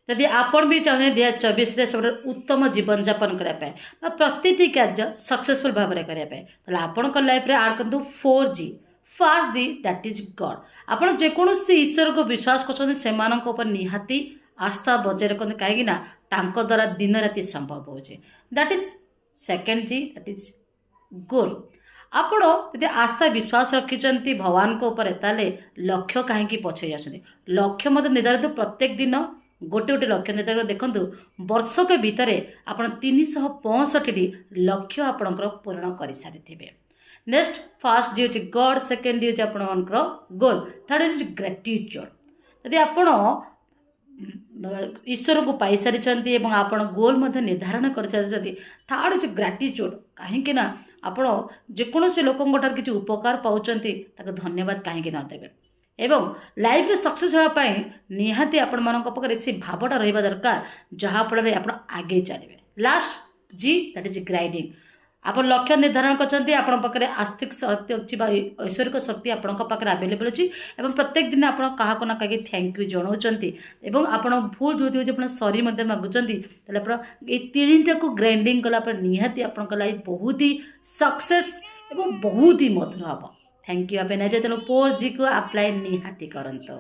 जदि आपण भी चाहे 2024 सब उत्तम जीवन यापन करने प्रति कार्य सक्सेसफुल भाव में करने आपण लाइफ रे आड करूँ 4G fast the that is God. आपण जेकोसी ईश्वर को विश्वास कर निहाती आस्था बजाय रखते कहीं द्वारा दिन राति संभव हो that is second G that is goal. आपण यदि आस्था विश्वास रखिंट भगवान को ऊपर ताले लक्ष्य कहीं पछे जाते लक्ष्य मत निर्धारित प्रत्येक दिन गोटे गोटे लक्ष्य निर्धारित देखूँ वर्षक भितर आप 365 लक्ष्य आपणकर पूर्ण कर सारी। नेक्स्ट फास्ट जी हूँ गॉड, सेकेंड जी आपणकर गोल, थर्ड इज ग्रेटिट्यूड। यदि आपण ईश्वर को पाई सारी आपण गोल निर्धारण कर थर्ड इज ग्रेटिट्यूड। कहीं आपण जेकोसी लोक किसी उपकार पाँच धन्यवाद कहीं नदेवे एवं लाइफ रे सक्सेस होगापाई निहाती आपण मान पाखे से भावटा रहा दरकार जहाँफल आप आगे चलिए। लास्ट जी दैट इज ग्राइडिंग। आप लक्ष्य निर्धारण कर आस्तिक शक्ति अच्छी ऐश्वरिक शक्ति आपण आवेलेबल अच्छी प्रत्येक दिन आप ना कहीं थैंक यू जनाऊँ आप भूल जो सरी मागुंट तीन को ग्राइंडिंग कलापर निहाती आपण लाइफ बहुत ही सक्सेस एवं बहुत ही मधुर हम। थैंक यू आप तेणु 4G को अप्लाई निहाती करंतो।